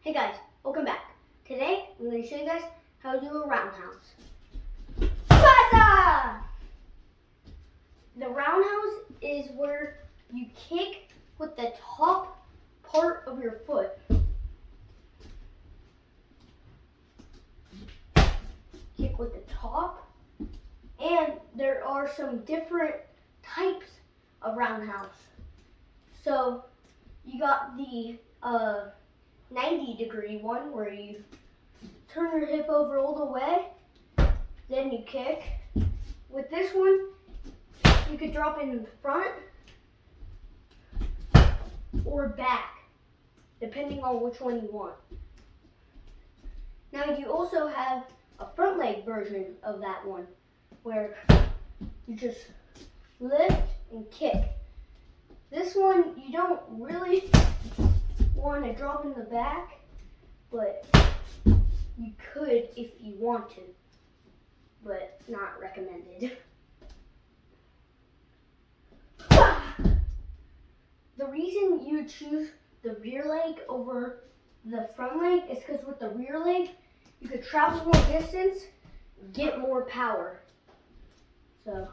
Hey guys, welcome back. Today, I'm going to show you guys how to do a roundhouse. Basa! The roundhouse is where you kick with the top part of your foot. Kick with the top. And there are some different types of roundhouse. So, you got the 90-degree one where you turn your hip over all the way, then you kick. With this one, you could drop it in the front or back, depending on which one you want. Now you also have a front leg version of that one, where you just lift and kick. This one, you don't really want to drop in the back, but you could if you want to, but not recommended. The reason you choose the rear leg over the front leg is because with the rear leg, you could travel more distance, get more power. So,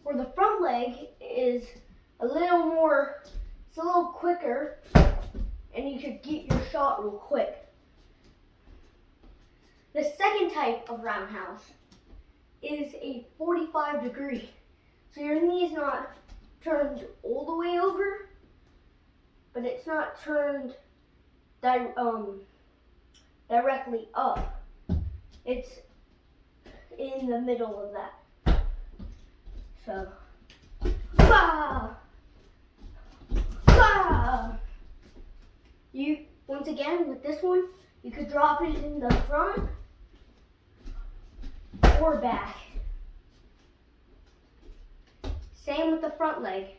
where the front leg is a little more, it's a little quicker, and you could get your shot real quick. The second type of roundhouse is a 45-degree. So your knee is not turned all the way over, but it's not turned directly up. It's in the middle of that. So, you, once again, with this one, you could drop it in the front or back. Same with the front leg.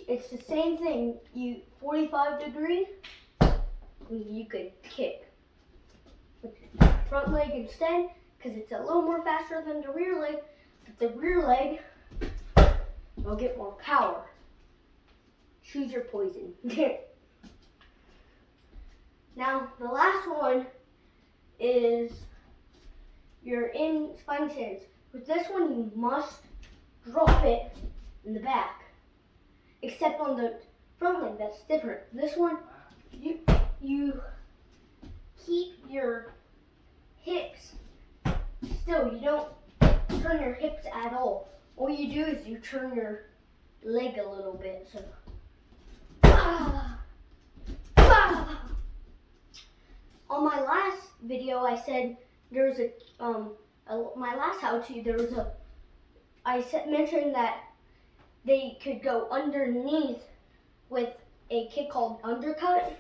It's the same thing. You 45-degree, you could kick with the front leg instead, because it's a little more faster than the rear leg. But the rear leg will get more power. Choose your poison. Now, the last one is you're in spine stance. With this one, you must drop it in the back. Except on the front leg, that's different. This one, you keep your hips still. You don't turn your hips at all. All you do is you turn your leg a little bit. So, on my last video, I said there was my last how-to. There was mentioned that they could go underneath with a kick called undercut.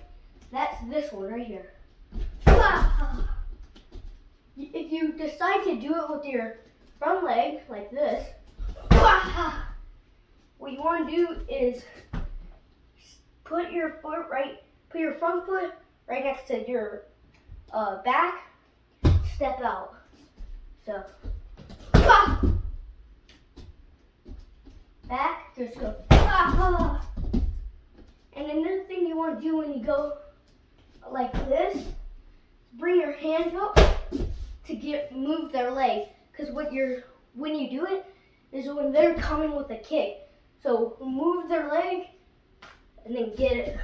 That's this one right here. If you decide to do it with your front leg like this, what you want to do is put your front foot right next to your back, step out. So, back, just go. And another thing you want to do when you go like this, bring your hands up to move their leg. Because when you do it is when they're coming with a kick. So move their leg and then get it.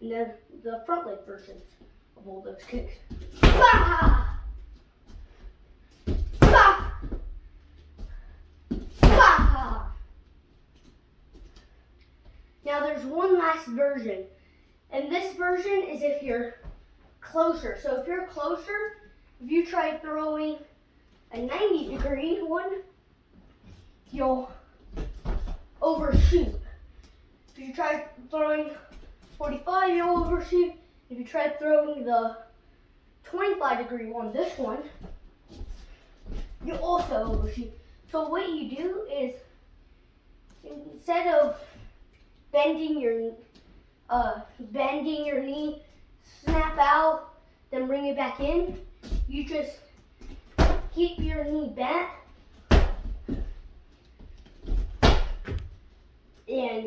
And then the front leg versions of all those kicks. Now there's one last version, and this version is if you're closer. So if you're closer, if you try throwing a 90-degree one, you'll overshoot. If you try throwing 45, you'll overshoot. If you try throwing the 25-degree one, this one, you'll also overshoot. So what you do is, instead of bending your knee, snap out, then bring it back in. You just keep your knee bent and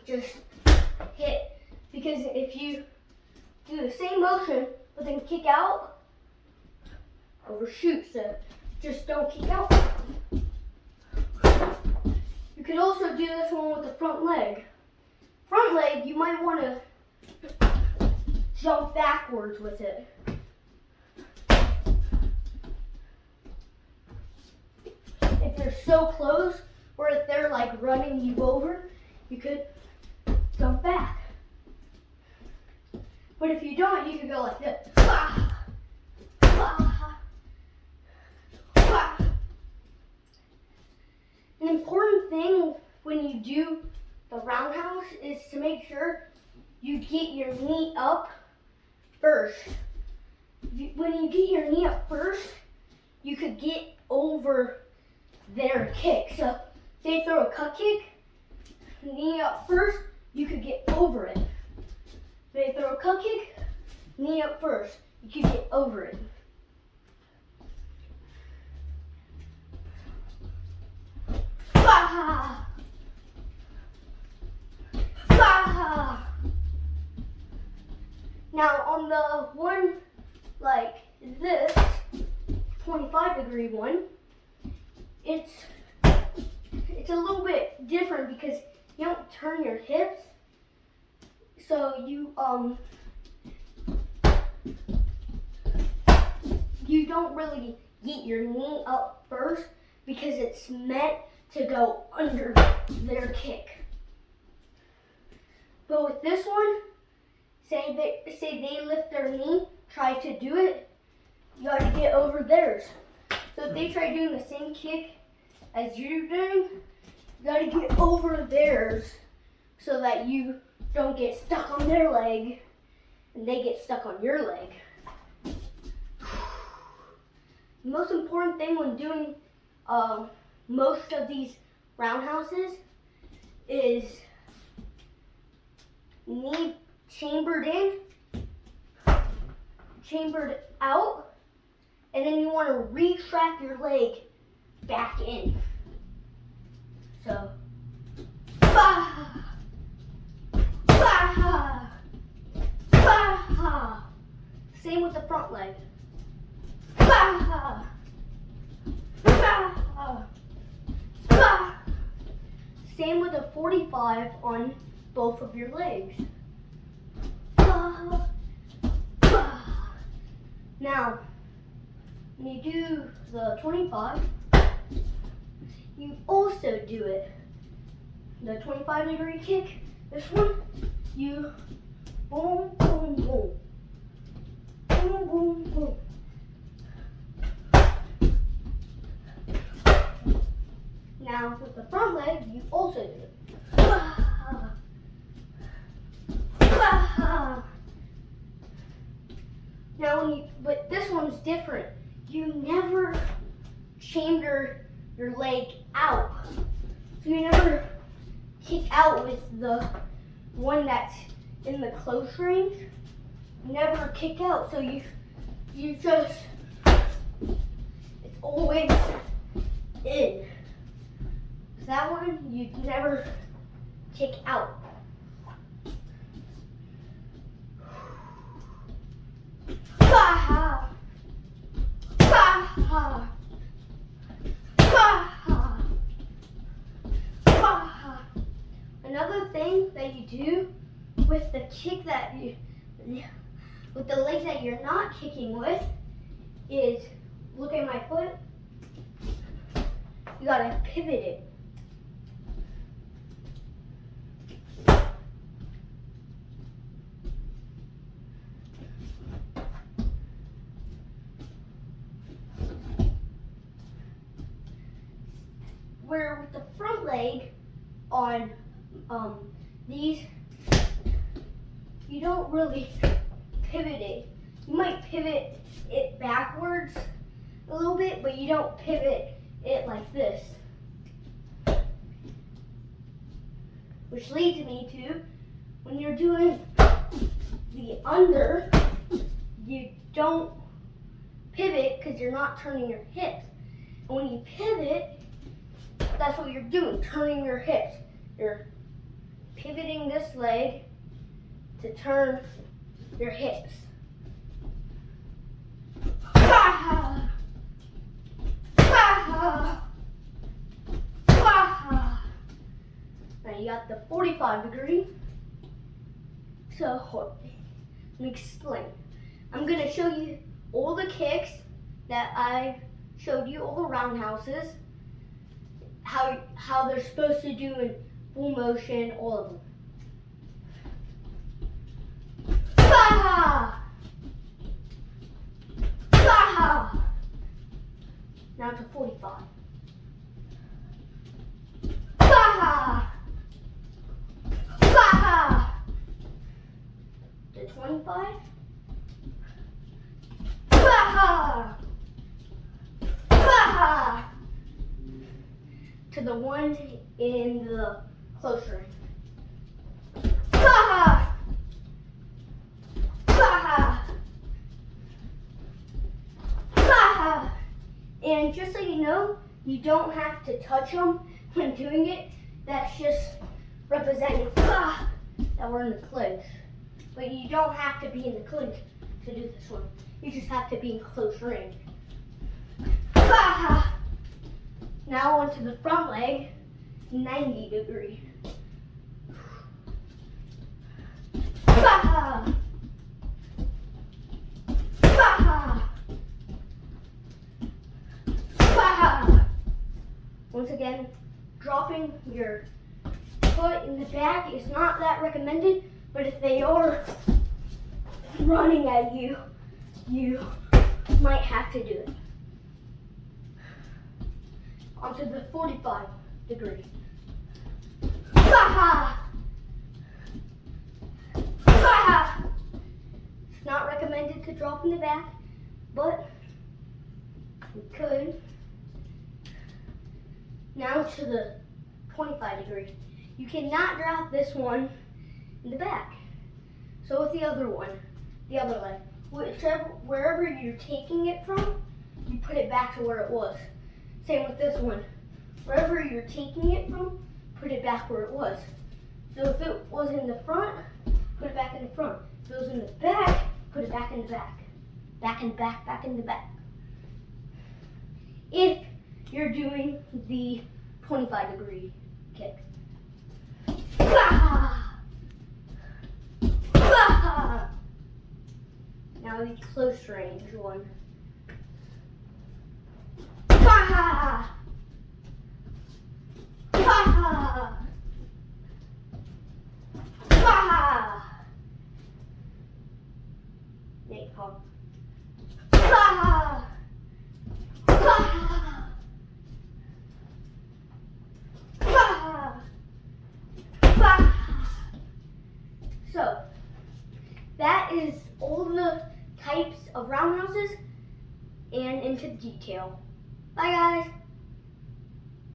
just hit. Because if you do the same motion but then kick out, overshoot. So just don't kick out. You could also do this one with the front leg. Front leg, you might want to jump backwards with it. If they're so close, or if they're like running you over, you could jump back. But if you don't, you can go like this. An important thing when you do the roundhouse is to make sure you get your knee up first. When you get your knee up first, you could get over their kick. So if they throw a cut kick, knee up first, you could get over it. If they throw a cut kick, knee up first, you could get over it. Now on the one like this 25-degree one, it's a little bit different because you don't turn your hips, so you don't really get your knee up first because it's meant to go under their kick. But with this one, say they lift their knee, try to do it, you got to get over theirs. So if they try doing the same kick as you're doing, you got to get over theirs so that you don't get stuck on their leg and they get stuck on your leg. The most important thing when doing most of these roundhouses is knee chambered in, chambered out, and then you want to retract your leg back in. So, same with the front leg. Same with a 45 on both of your legs. Now, when you do the 25, you also do it. The 25-degree kick, this one, you boom, boom, boom. Boom, boom, boom. Now, with the front leg, you also do it. Now, but this one's different. You never chamber your leg out. So you never kick out with the one that's in the close range. You never kick out. So you just, it's always in. That one, you never kick out. Another thing that you do with the kick with the leg that you're not kicking with is, look at my foot, you gotta pivot it. Where with the front leg on these, you don't really pivot it. You might pivot it backwards a little bit, but you don't pivot it like this. which leads me to when you're doing the under, you don't pivot because you're not turning your hips. And when you pivot, that's what you're doing, turning your hips. You're pivoting this leg to turn your hips. Now you got the 45 degree. So hold on. Let me explain. I'm going to show you all the kicks that I showed you, all the roundhouses, how they're supposed to do in full motion, all of them. Now to 45. To 25. To the one in the close range. And just so you know, you don't have to touch them when doing it. That's just representing that we're in the clinch. But you don't have to be in the clinch to do this one. You just have to be in close range. Now onto the front leg, 90 degree. Once again, dropping your foot in the back is not that recommended, but if they are running at you, you might have to do it. Onto the 45 degree. It's not recommended to drop in the back, but we could. Now to the 25 degree. You cannot drop this one in the back. So with the other one, the other leg, wherever you're taking it from, you put it back to where it was. Same with this one. Wherever you're taking it from, put it back where it was. So if it was in the front, put it back in the front. If it was in the back, put it back in the back. Back in the back, back in the back. If you're doing the 25 degree kick. Now the close range one. Nate Pop. So, that is all the types of roundhouses and into detail. Bye guys!